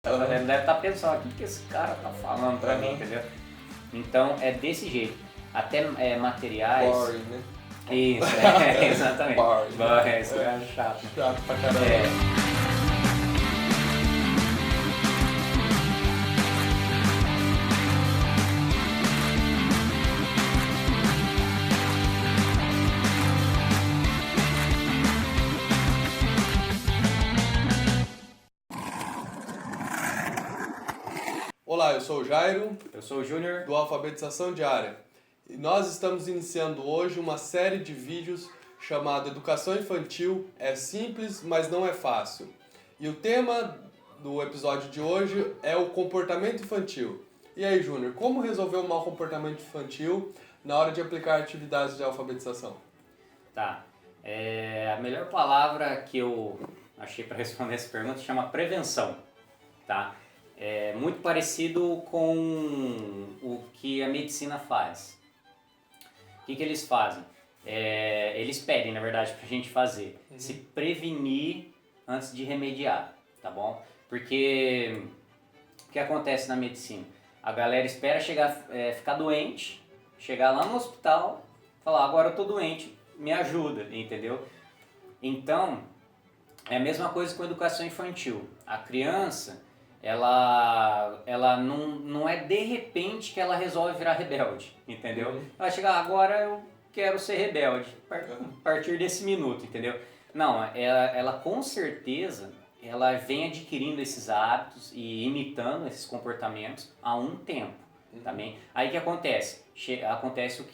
Ele deve estar pensando, o que esse cara tá falando pra mim, entendeu? Então é desse jeito. Até materiais. Boring, né? Isso, exatamente. Boring. Isso é chato. Chato pra caramba. Olá, eu sou o Jairo, Eu sou o Júnior. do Alfabetização Diária. E nós estamos iniciando hoje uma série de vídeos chamada Educação Infantil é simples, mas não é fácil. E o tema do episódio de hoje é o comportamento infantil. E aí, Júnior, como resolver o mau comportamento infantil na hora de aplicar atividades de alfabetização? Tá. A melhor palavra que eu achei para responder essa pergunta chama prevenção, tá? É muito parecido com o que a medicina faz. O que eles fazem? Eles pedem, na verdade, pra gente fazer. Se prevenir antes de remediar, tá bom? Porque o que acontece na medicina? A galera espera ficar doente, chegar lá no hospital, falar, agora eu tô doente, me ajuda, entendeu? Então, é a mesma coisa com a educação infantil. A criança, ela não é de repente que ela resolve virar rebelde, entendeu? Ela chega, agora eu quero ser rebelde, a partir desse minuto, entendeu? Não, ela com certeza, ela vem adquirindo esses hábitos e imitando esses comportamentos há um tempo, também. Aí o que acontece? Acontece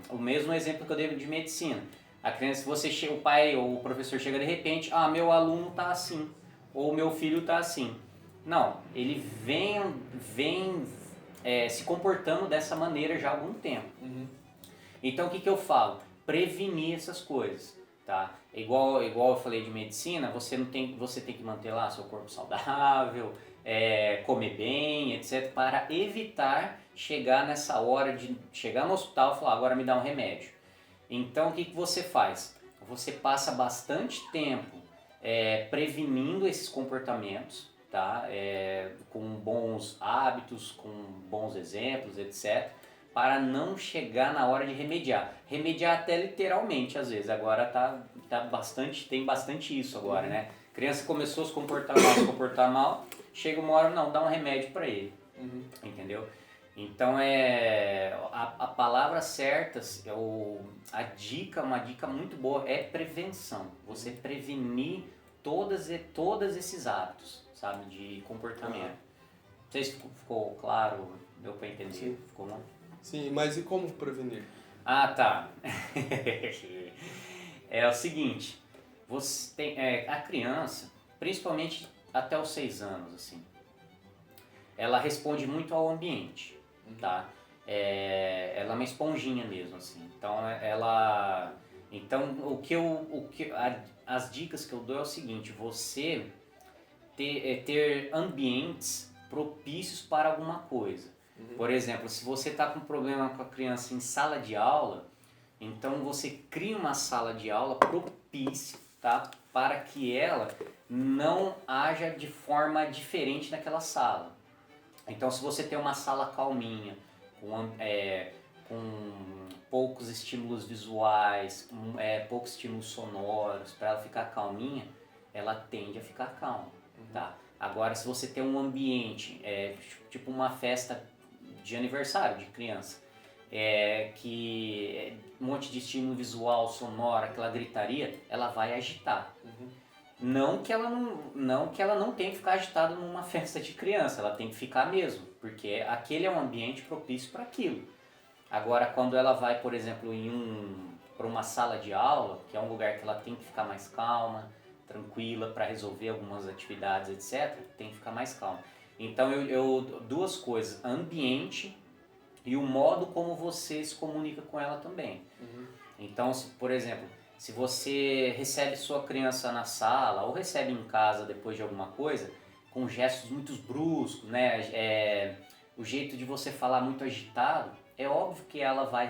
o mesmo exemplo que eu dei de medicina. A criança, o pai ou o professor chega de repente, meu aluno tá assim, ou meu filho tá assim. Não, ele vem se comportando dessa maneira já há algum tempo. Então o que eu falo? Prevenir essas coisas, tá? Igual eu falei de medicina, você tem que manter lá seu corpo saudável, comer bem, etc, para evitar chegar nessa hora de chegar no hospital e falar, agora me dá um remédio. Então o que você faz? Você passa bastante tempo prevenindo esses comportamentos, tá? Com bons hábitos, com bons exemplos, etc, para não chegar na hora de remediar. Remediar até literalmente, às vezes. Agora tem bastante isso agora, né? A criança começou a se comportar mal, chega uma hora, não, dá um remédio para ele. Entendeu? Então a palavra certa, uma dica muito boa é prevenção. Você prevenir todos esses hábitos, sabe, de comportamento. Não sei se ficou claro, deu para entender? Sim. Ficou bom? Sim, mas e como prevenir? Tá. É o seguinte, a criança, principalmente até os 6 anos, assim, ela responde muito ao ambiente, tá? Ela é uma esponjinha mesmo, assim. Então as dicas que eu dou é o seguinte: você ter ambientes propícios para alguma coisa. Por exemplo, se você está com problema com a criança em sala de aula, então você cria uma sala de aula propícia, tá? Para que ela não haja de forma diferente naquela sala. Então, se você tem uma sala calminha, com poucos estímulos visuais, poucos estímulos sonoros, para ela ficar calminha, ela tende a ficar calma, tá? Agora, se você tem um ambiente, tipo uma festa de aniversário de criança, que um monte de estímulo visual, sonoro, aquela gritaria, ela vai agitar. Não que ela não tenha que ficar agitada numa festa de criança, ela tem que ficar mesmo, porque aquele é um ambiente propício para aquilo. Agora, quando ela vai, por exemplo, para uma sala de aula, que é um lugar que ela tem que ficar mais calma, tranquila para resolver algumas atividades, etc, tem que ficar mais calma. Então, duas coisas, ambiente e o modo como você se comunica com ela também. Então, por exemplo, se você recebe sua criança na sala ou recebe em casa depois de alguma coisa, com gestos muito bruscos, né? O jeito de você falar muito agitado, é óbvio que ela vai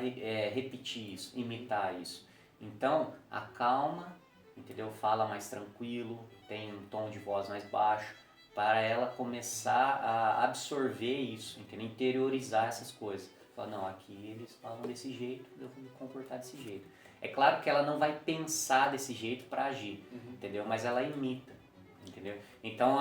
repetir isso, imitar isso. Então, acalma, entendeu? Fala mais tranquilo, tem um tom de voz mais baixo, para ela começar a absorver isso, entendeu? Interiorizar essas coisas. Fala, não, aqui eles falam desse jeito, eu vou me comportar desse jeito. É claro que ela não vai pensar desse jeito para agir, entendeu? Mas ela imita, entendeu? Então,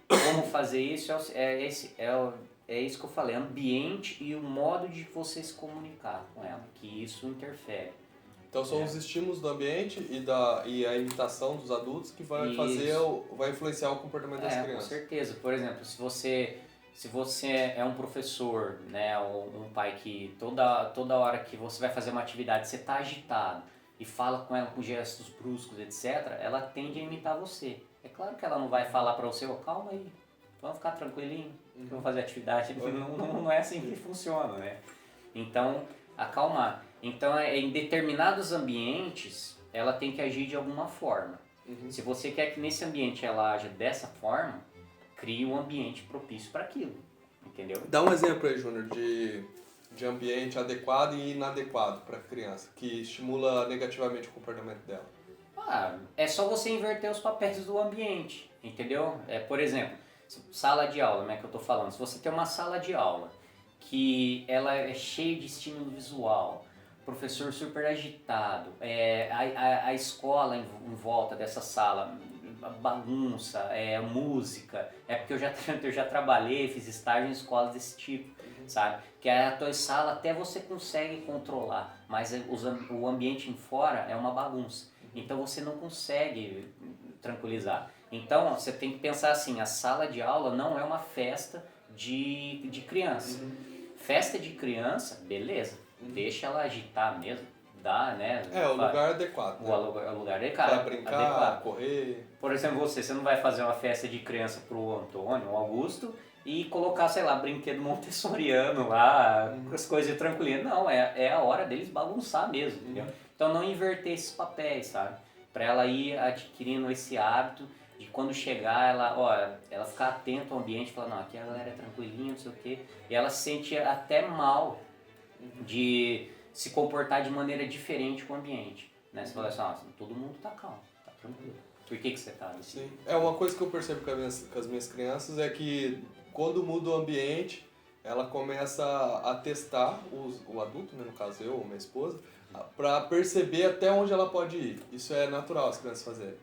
como fazer isso é isso que eu falei, ambiente e o modo de você se comunicar com ela, que isso interfere. Então são os estímulos do ambiente e a imitação dos adultos que vai influenciar o comportamento das crianças. Com certeza. Por exemplo, se você é um professor, né, ou um pai que toda hora que você vai fazer uma atividade, você está agitado e fala com ela com gestos bruscos, etc., ela tende a imitar você. É claro que ela não vai falar para você, calma aí, vamos ficar tranquilinho, que vamos fazer atividade. Não é assim que funciona, né? Então, acalmar. Então, em determinados ambientes, ela tem que agir de alguma forma. Se você quer que nesse ambiente ela haja dessa forma, crie um ambiente propício para aquilo, entendeu? Dá um exemplo aí, Júnior, de ambiente adequado e inadequado para a criança, que estimula negativamente o comportamento dela. É só você inverter os papéis do ambiente, entendeu? Por exemplo, sala de aula, né, que eu estou falando. Se você tem uma sala de aula que ela é cheia de estímulo visual, professor super agitado, a escola em volta dessa sala, bagunça, música, porque eu já trabalhei, fiz estágio em escolas desse tipo, sabe? Que a tua sala até você consegue controlar, mas o ambiente em fora é uma bagunça, então você não consegue tranquilizar. Então você tem que pensar assim, a sala de aula não é uma festa de criança. Festa de criança, beleza, deixa ela agitar mesmo, dá, né? O lugar adequado. Né? O lugar adequado. Pra brincar, adequado. Correr. Por exemplo, você não vai fazer uma festa de criança pro Antônio, o Augusto, e colocar, sei lá, brinquedo montessoriano lá, as coisas tranquilinhas. Não, é a hora deles bagunçar mesmo, entendeu? Então não inverter esses papéis, sabe? Pra ela ir adquirindo esse hábito de quando chegar, ela ficar atenta ao ambiente, falar, não, aqui a galera é tranquilinha, não sei o quê. E ela se sente até mal de se comportar de maneira diferente com o ambiente. Né? Você fala assim, todo mundo tá calmo, tá tranquilo. Por que você tá assim? Sim. Uma coisa que eu percebo com as minhas crianças é que quando muda o ambiente, ela começa a testar o adulto, né, no caso eu ou minha esposa, para perceber até onde ela pode ir. Isso é natural as crianças fazerem.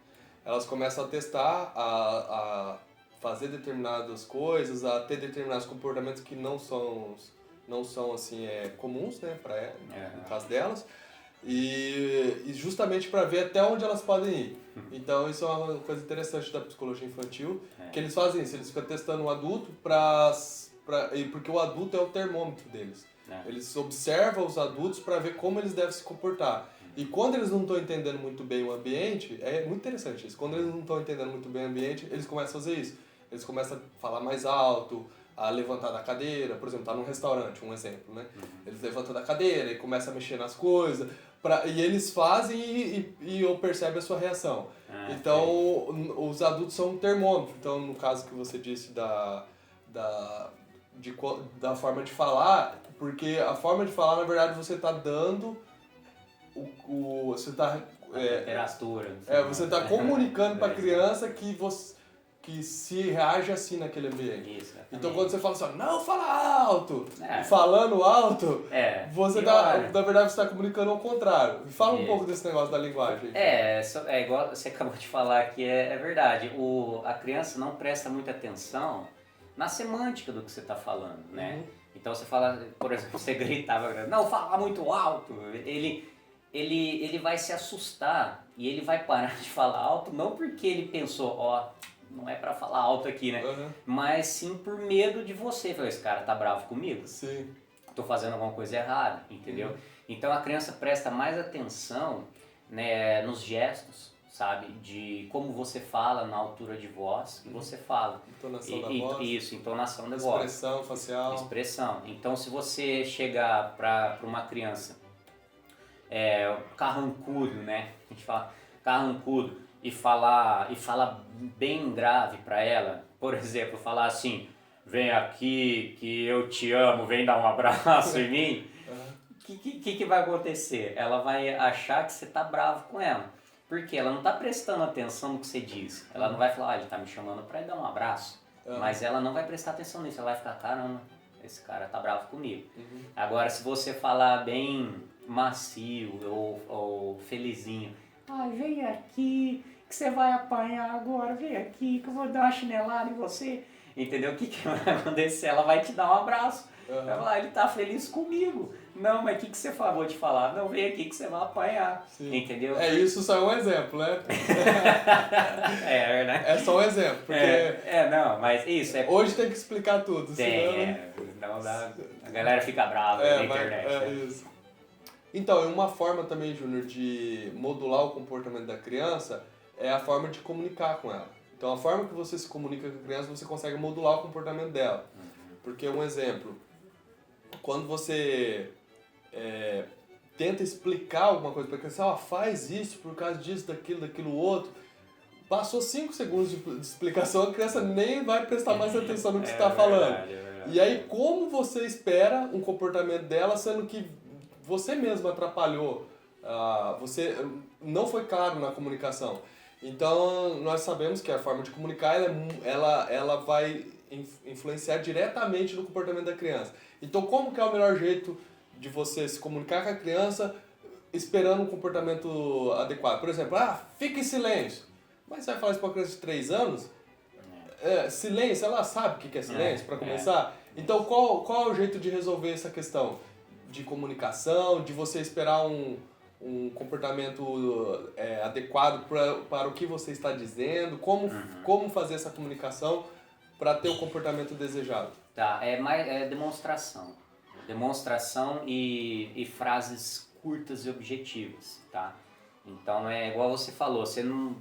Elas começam a testar, a fazer determinadas coisas, a ter determinados comportamentos que não são assim, comuns, né, no caso delas, e justamente para ver até onde elas podem ir. Então isso é uma coisa interessante da psicologia infantil, que eles fazem isso, eles ficam testando o adulto porque o adulto é o termômetro deles. Eles observam os adultos para ver como eles devem se comportar. E quando eles não estão entendendo muito bem o ambiente, é muito interessante isso, quando eles não estão entendendo muito bem o ambiente, eles começam a fazer isso. Eles começam a falar mais alto, a levantar da cadeira, por exemplo, tá num restaurante, um exemplo, né? Eles levantam da cadeira e começam a mexer nas coisas, e eles fazem e eu percebo a sua reação. Então, os adultos são um termômetro. Então, no caso que você disse da forma de falar, porque a forma de falar, na verdade, você está dando você está temperatura. você está comunicando para a criança que se reage assim naquele ambiente. Isso, então quando você fala assim, não fala alto, falando alto, você tá, na verdade você está comunicando ao contrário. Fala um pouco desse negócio da linguagem. Igual você acabou de falar que é verdade. A criança não presta muita atenção na semântica do que você está falando, né? Então você fala, por exemplo, você gritava, não fala muito alto, ele vai se assustar e ele vai parar de falar alto, não porque ele pensou, não é pra falar alto aqui, né? Mas sim por medo de você. Falei, esse cara tá bravo comigo? Sim. Tô fazendo alguma coisa errada, entendeu? Então a criança presta mais atenção, né, nos gestos, sabe? De como você fala, na altura de voz que você fala. Entonação da voz. Isso, entonação da voz. Expressão facial. Expressão. Então se você chegar pra uma criança carrancudo, né? A gente fala carrancudo e falar bem grave para ela, por exemplo, falar assim, vem aqui que eu te amo, vem dar um abraço em mim, o que vai acontecer? Ela vai achar que você tá bravo com ela. Porque ela não tá prestando atenção no que você diz. Ela não vai falar, ele tá me chamando pra ir dar um abraço. Mas ela não vai prestar atenção nisso. Ela vai ficar, caramba, esse cara tá bravo comigo. Agora, se você falar bem macio ou felizinho, vem aqui que você vai apanhar agora, vem aqui que eu vou dar uma chinelada em você. Entendeu? O que vai acontecer? Ela vai te dar um abraço. Vai falar, ele tá feliz comigo. Não, mas o que você falou de falar? Não, vem aqui que você vai apanhar. Sim. Entendeu? Isso só é um exemplo, né? Né? É só um exemplo. Porque não, mas isso é... Hoje tem que explicar tudo. Não dá... A galera fica brava na internet. Isso. Então, uma forma também, Júnior, de modular o comportamento da criança é a forma de comunicar com ela. Então, a forma que você se comunica com a criança, você consegue modular o comportamento dela. Porque, um exemplo, quando você tenta explicar alguma coisa para a criança, faz isso por causa disso, daquilo outro, passou 5 segundos de explicação, a criança nem vai prestar mais atenção no que você está falando. Verdade. E aí, como você espera um comportamento dela, sendo que você mesmo atrapalhou, você não foi claro na comunicação. Então, nós sabemos que a forma de comunicar, ela vai influenciar diretamente no comportamento da criança. Então, como que é o melhor jeito de você se comunicar com a criança esperando um comportamento adequado? Por exemplo, fica em silêncio. Mas você vai falar isso para uma criança de 3 anos? Silêncio, ela sabe o que é silêncio, para começar? Então, qual é o jeito de resolver essa questão? De comunicação, de você esperar um comportamento adequado para o que você está dizendo, como fazer essa comunicação para ter o comportamento desejado. Tá, é demonstração. Demonstração e frases curtas e objetivas, tá? Então é igual você falou, não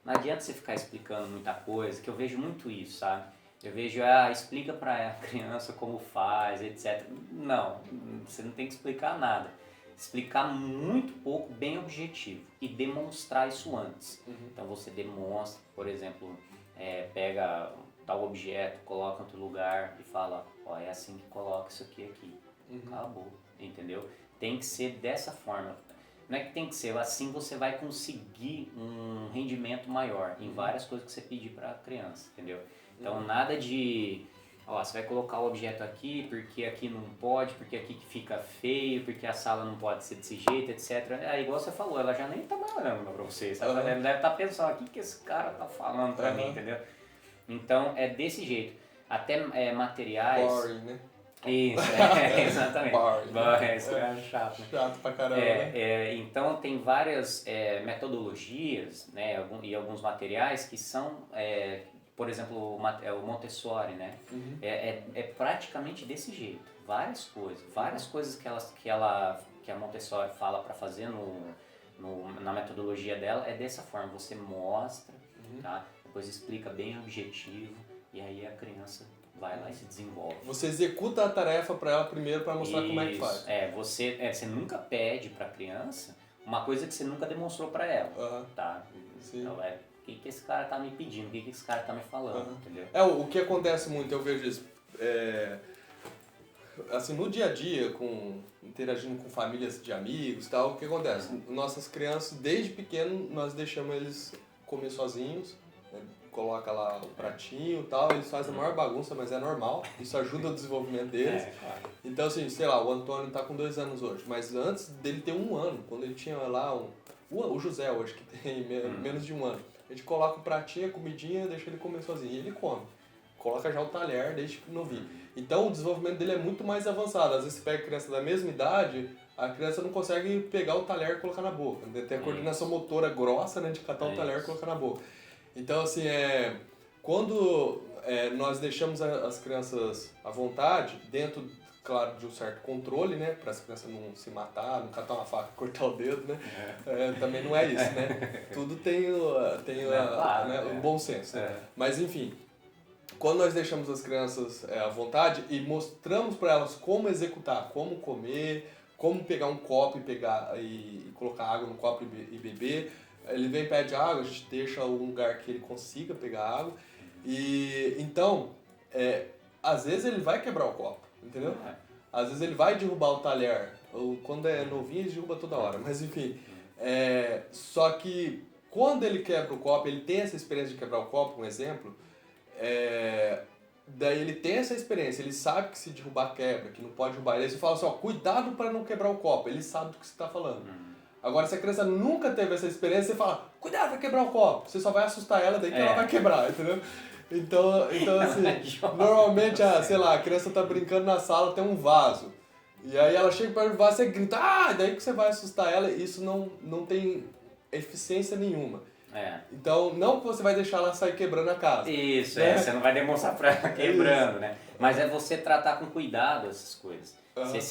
adianta você ficar explicando muita coisa, que eu vejo muito isso, sabe? Eu vejo, explica para a criança como faz, etc. Não, você não tem que explicar nada. Explicar muito pouco, bem objetivo. E demonstrar isso antes. Então você demonstra, por exemplo, pega tal objeto, coloca em outro lugar e fala, é assim que coloca isso aqui. Acabou, entendeu? Tem que ser dessa forma. Não é que tem que ser, assim você vai conseguir um rendimento maior em várias coisas que você pedir para a criança, entendeu? Então nada de, você vai colocar o objeto aqui porque aqui não pode, porque aqui que fica feio, porque a sala não pode ser desse jeito, etc. Igual você falou, ela já nem tá mais olhando pra você, sabe? Ela deve estar pensando, o que esse cara tá falando pra mim, entendeu? Então é desse jeito. Até materiais... Boring, né? Isso, exatamente. Boring. Isso é chato. Né? Chato pra caramba, né? Então tem várias metodologias, né, e alguns materiais que são... por exemplo, o Montessori, né? É praticamente desse jeito. Várias coisas que a Montessori fala para fazer na metodologia dela é dessa forma. Você mostra, tá? Depois explica bem objetivo e aí a criança vai lá e se desenvolve. Você executa a tarefa para ela primeiro para mostrar como é que faz. Você nunca pede para a criança uma coisa que você nunca demonstrou para ela, tá? Sim. Então o que esse cara tá me pedindo, o que esse cara tá me falando, entendeu? O que acontece muito, eu vejo isso, assim, no dia a dia, interagindo com famílias de amigos e tal, o que acontece? Nossas crianças, desde pequeno, nós deixamos eles comer sozinhos, né? Coloca lá o pratinho e tal, eles fazem a maior bagunça, mas é normal, isso ajuda o desenvolvimento deles. Claro. Então, assim, sei lá, o Antônio tá com 2 anos hoje, mas antes dele ter 1 ano, quando ele tinha lá o José hoje, que tem menos de 1 ano, a gente coloca o pratinho, a comidinha, deixa ele comer sozinho. E ele come. Coloca já o talher, deixa novinho. Então o desenvolvimento dele é muito mais avançado. Às vezes você pega a criança da mesma idade, a criança não consegue pegar o talher e colocar na boca. Tem a coordenação motora grossa, né, de catar o talher e colocar na boca. Então, assim, quando nós deixamos as crianças à vontade, dentro, claro, de um certo controle, né? Para as crianças não se matar, não catar uma faca e cortar o dedo, né? Também não é isso, né? Tudo tem o bom senso, né? Mas, enfim, quando nós deixamos as crianças à vontade e mostramos para elas como executar, como comer, como pegar um copo e colocar água no copo e beber, ele vem e pede água, a gente deixa um lugar que ele consiga pegar água. E então, às vezes ele vai quebrar o copo, entendeu? Às vezes ele vai derrubar o talher, ou quando é novinho ele derruba toda hora, mas enfim. Só que quando ele quebra o copo, ele tem essa experiência de quebrar o copo, um exemplo, daí ele tem essa experiência, ele sabe que se derrubar quebra, que não pode derrubar. Aí você fala assim, ó, cuidado para não quebrar o copo, ele sabe do que você está falando. Agora, se a criança nunca teve essa experiência, você fala, cuidado para quebrar o copo, você só vai assustar ela, daí que ela vai quebrar, entendeu? Então assim, normalmente, sei lá, a criança tá brincando na sala, tem um vaso. E aí ela chega perto do vaso, você grita, daí que você vai assustar ela, e isso não tem eficiência nenhuma. Então, não que você vai deixar ela sair quebrando a casa. Isso, você não vai demonstrar pra ela quebrando, né? Mas é você tratar com cuidado essas coisas.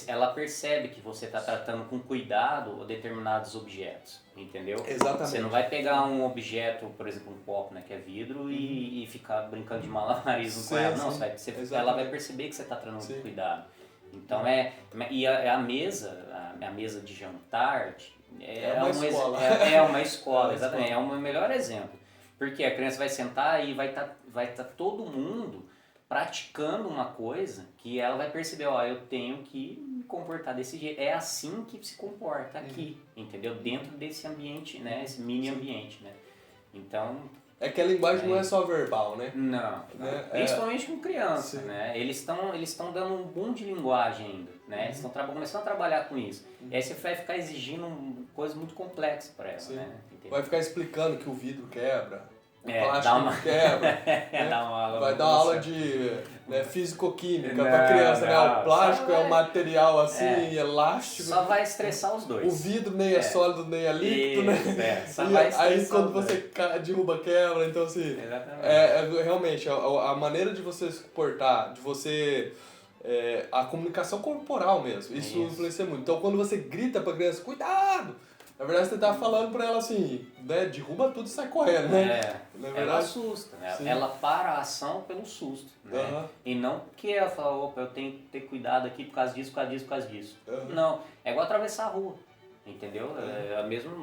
Ela percebe que você está tratando com cuidado determinados objetos, entendeu? Exatamente. Você não vai pegar um objeto, por exemplo, um copo, né, que é vidro, e ficar brincando de malabarismo com ela. Não, ela vai perceber que você está tratando com cuidado. Então a mesa de jantar é uma escola, exatamente, é um melhor exemplo. Porque a criança vai sentar e vai tá todo mundo praticando uma coisa que ela vai perceber, eu tenho que me comportar desse jeito. É assim que se comporta aqui, entendeu? Dentro desse ambiente, né? Esse mini ambiente, né? Então... É que a linguagem não é só verbal, né? Não. Principalmente com criança, né? Eles estão dando um boom de linguagem ainda, né? Eles estão começando a trabalhar com isso. E aí você vai ficar exigindo coisas muito complexas para ela, né? Vai ficar explicando que o vidro quebra. Plástico quebra. Vai dar uma aula de físico-química pra criança, né? O plástico é um material assim, elástico. Só vai estressar os dois. O vidro nem é sólido, nem é líquido, né? Só vai estressar aí quando você derruba, quebra. Então, assim, realmente, a maneira de você se comportar, de você... a comunicação corporal mesmo, isso influencia muito. Então, quando você grita pra criança, cuidado! Na verdade, você tá falando pra ela assim, né? Derruba tudo e sai correndo, né? Ela assusta, né? Ela para a ação pelo susto, né? E não porque ela fala, eu tenho que ter cuidado aqui por causa disso, por causa disso. Não, é igual atravessar a rua, entendeu? É mesmo.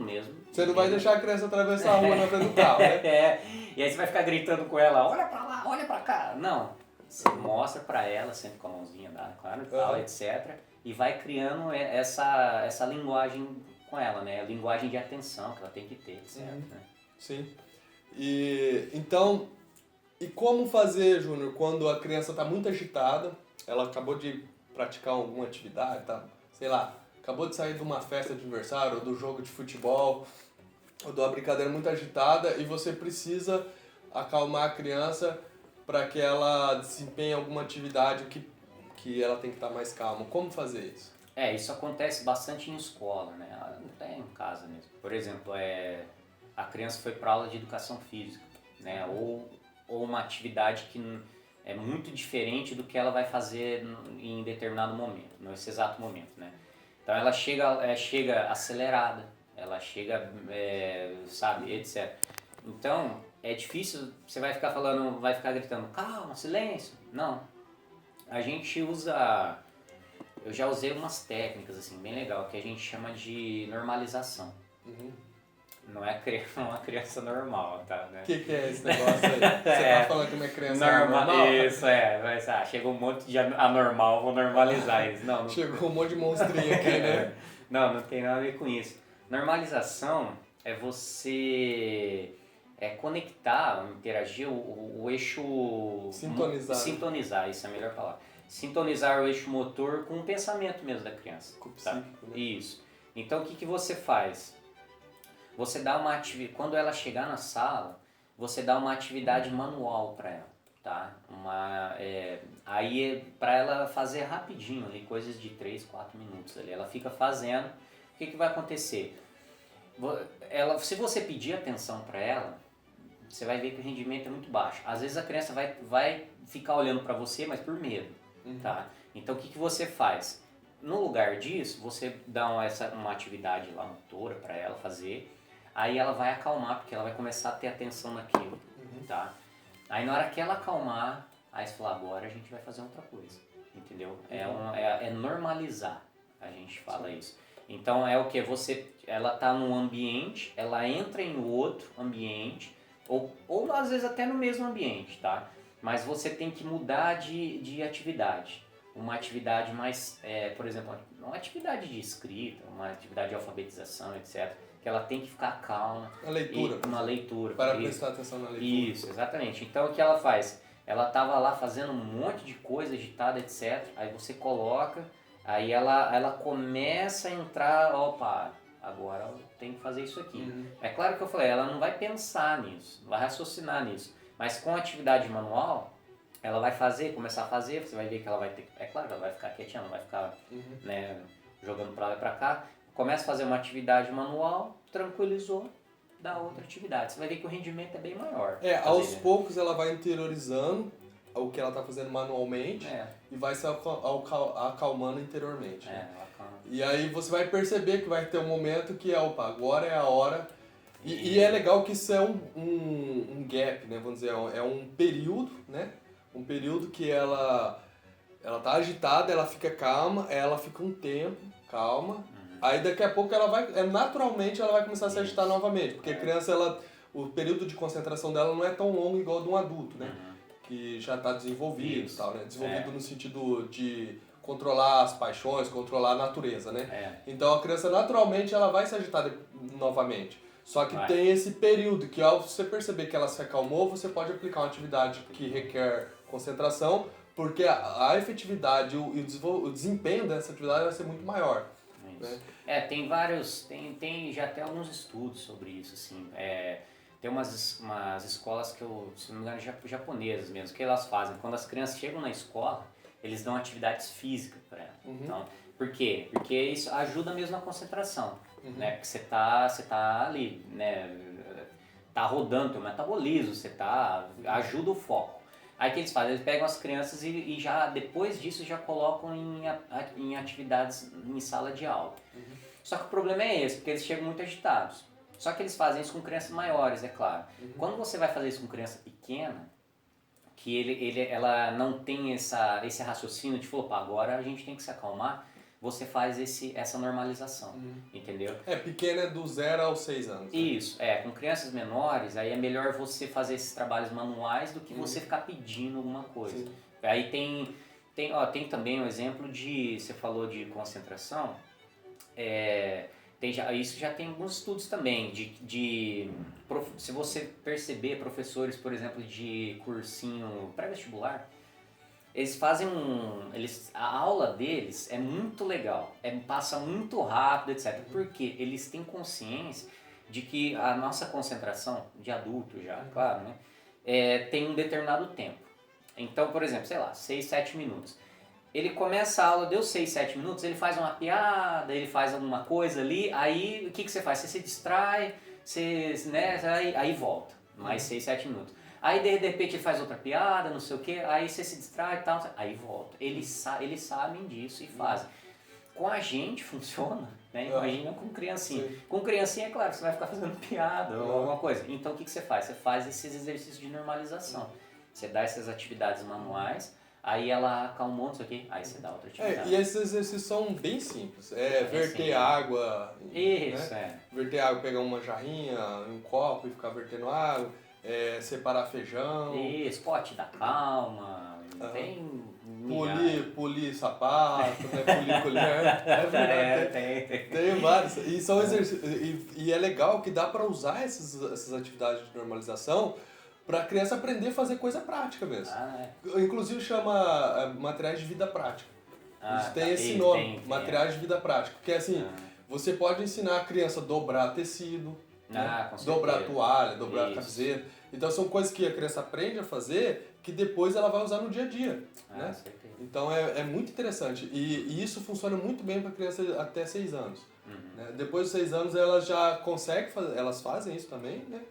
Você não vai deixar a criança atravessar a rua na frente do carro, né? E aí você vai ficar gritando com ela, olha pra lá, olha pra cá. Não, você mostra pra ela, sempre com a mãozinha dada, claro, tal, etc. E vai criando essa linguagem com ela, né? A linguagem de atenção que ela tem que ter, certo? Né? Sim. Então, como fazer, Júnior, quando a criança está muito agitada, ela acabou de praticar alguma atividade, tá? Sei lá, acabou de sair de uma festa de aniversário, ou do jogo de futebol, ou de uma brincadeira muito agitada, e você precisa acalmar a criança para que ela desempenhe alguma atividade que ela tem que estar mais calma. Como fazer isso? Isso acontece bastante em escola, né? Até em casa mesmo. Por exemplo, a criança foi para aula de educação física, né? Ou uma atividade que é muito diferente do que ela vai fazer em determinado momento, nesse exato momento, né? Então ela chega acelerada, ela chega, sabe, etc. Então é difícil, você vai ficar falando, vai ficar gritando, calma, silêncio. Não. A gente usa... Eu já usei umas técnicas assim, bem legal, que a gente chama de normalização. Não é uma criança normal, tá? Né? O que é esse negócio aí? Você tá falando que uma criança normal? Isso, mas chegou um monte de anormal, vou normalizar isso. Não chegou um monte de monstrinho aqui, né? Não tem nada a ver com isso. Normalização é você conectar, interagir o eixo... Sintonizar, isso é a melhor palavra. Sintonizar o eixo motor com o pensamento mesmo da criança. Tá? Né? Isso. Então o que você faz? Você dá uma atividade, quando ela chegar na sala, você dá uma atividade manual para ela, tá? Aí para ela fazer rapidinho, ali, coisas de 3, 4 minutos ali. Ela fica fazendo, o que vai acontecer? Se você pedir atenção para ela, você vai ver que o rendimento é muito baixo. Às vezes a criança vai ficar olhando para você, mas por medo. Tá? Então o que você faz? No lugar disso, você dá uma atividade lá motora para ela fazer, aí ela vai acalmar, porque ela vai começar a ter atenção naquilo. Tá? Aí na hora que ela acalmar, aí você fala, agora a gente vai fazer outra coisa. Entendeu? É normalizar, a gente fala isso. Então é o que? Ela tá num ambiente, ela entra em outro ambiente, ou às vezes até no mesmo ambiente, tá? Mas você tem que mudar de atividade. Uma atividade mais, por exemplo, uma atividade de escrita, uma atividade de alfabetização, etc. que ela tem que ficar calma. A leitura. Uma leitura. Para prestar atenção na leitura. Isso, exatamente. Então o que ela faz? Ela estava lá fazendo um monte de coisa agitada, etc. Aí você coloca, aí ela começa a entrar, opa, agora eu tenho que fazer isso aqui. É claro que eu falei, ela não vai pensar nisso, não vai raciocinar nisso. Mas com atividade manual, ela vai fazer, começar a fazer, você vai ver que ela vai ter... É claro que ela vai ficar quietinha, não vai ficar né, jogando pra lá e pra cá. Começa a fazer uma atividade manual, tranquilizou, dá outra atividade. Você vai ver que o rendimento é bem maior. Aos poucos ela vai interiorizando o que ela está fazendo manualmente e vai se acalmando interiormente. E aí você vai perceber que vai ter um momento que opa, agora é a hora. E é legal que isso é um gap, né? Vamos dizer, é um período, né? Um período que ela tá agitada, ela fica calma, ela fica um tempo calma. Aí daqui a pouco ela vai, naturalmente ela vai começar a se agitar novamente, porque a criança, o período de concentração dela não é tão longo igual ao de um adulto, né? Que já está desenvolvido e tal, né? Desenvolvido no sentido de controlar as paixões, controlar a natureza, né? Então a criança naturalmente ela vai se agitar novamente. Só que tem esse período que ao você perceber que ela se acalmou, você pode aplicar uma atividade que requer concentração, porque a efetividade e o desempenho dessa atividade vai ser muito maior. Né? Tem vários, tem já até alguns estudos sobre isso, assim. Tem umas escolas que eu, se não me engano, japonesas mesmo, que elas fazem. Quando as crianças chegam na escola, eles dão atividades físicas para elas. Então, por quê? Porque isso ajuda mesmo na concentração, né? Porque você tá ali, né? Tá rodando teu metabolismo, ajuda o foco. Aí o que eles fazem? Eles pegam as crianças e já depois disso já colocam em atividades em sala de aula. Só que o problema é esse, porque eles chegam muito agitados. Só que eles fazem isso com crianças maiores, é claro. Quando você vai fazer isso com criança pequena, que ela não tem esse raciocínio de falar, agora a gente tem que se acalmar, você faz essa normalização, entendeu? Pequena é do 0 aos 6 anos. Né? Isso, com crianças menores, aí é melhor você fazer esses trabalhos manuais do que você ficar pedindo alguma coisa. Sim. Aí tem também um exemplo você falou de concentração, isso já tem alguns estudos também, se você perceber professores, por exemplo, de cursinho pré-vestibular, eles fazem a aula deles é muito legal, passa muito rápido, etc. Porque eles têm consciência de que a nossa concentração, de adulto já, claro, né, tem um determinado tempo. Então, por exemplo, 6, 7 minutos. Ele começa a aula, deu 6, 7 minutos, ele faz uma piada, ele faz alguma coisa ali, aí o que você faz? Você se distrai, aí volta, mais 6, 7 minutos. Aí de repente ele faz outra piada, não sei o que, aí você se distrai e tal, aí volta. Eles sabem disso e fazem. Com a gente funciona, né? Imagina com criancinha. Sim. Com criancinha, é claro, você vai ficar fazendo piada ou alguma coisa. Então o que você faz? Você faz esses exercícios de normalização. Você dá essas atividades manuais, aí ela acalmou, não sei o que, aí você dá outra atividade. E esses exercícios são bem simples. Verter água. Isso, né? Verter água, pegar uma jarrinha, um copo e ficar vertendo água. Separar feijão. Isso, pote da calma. Tem polir sapato, né? Polir colher. É verdade. Tem vários. E são exercícios. E é legal que dá para usar essas atividades de normalização para a criança aprender a fazer coisa prática mesmo. Inclusive chama materiais de vida prática. Isso tem esse nome, materiais de vida prática. Porque assim, você pode ensinar a criança a dobrar tecido, dobrar toalha, dobrar camiseira. Então são coisas que a criança aprende a fazer que depois ela vai usar no dia a dia. Né? Então é muito interessante. E isso funciona muito bem para criança até 6 anos. Né? Depois dos 6 anos elas já conseguem fazer, elas fazem isso também, né?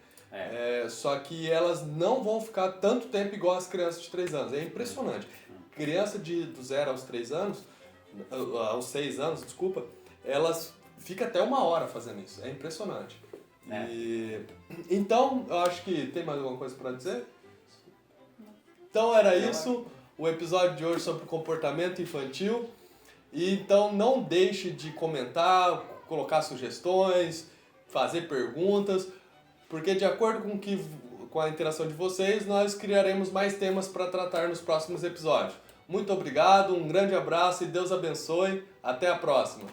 Só que elas não vão ficar tanto tempo igual as crianças de 3 anos. É impressionante. Criança do 0 aos 3 anos, aos 6 anos, desculpa, elas ficam até 1 hora fazendo isso. É impressionante. Então, eu acho que tem mais alguma coisa para dizer? Então era isso, o episódio de hoje sobre comportamento infantil. E então não deixe de comentar, colocar sugestões, fazer perguntas, porque de acordo com a interação de vocês, nós criaremos mais temas para tratar nos próximos episódios. Muito obrigado, um grande abraço e Deus abençoe. Até a próxima!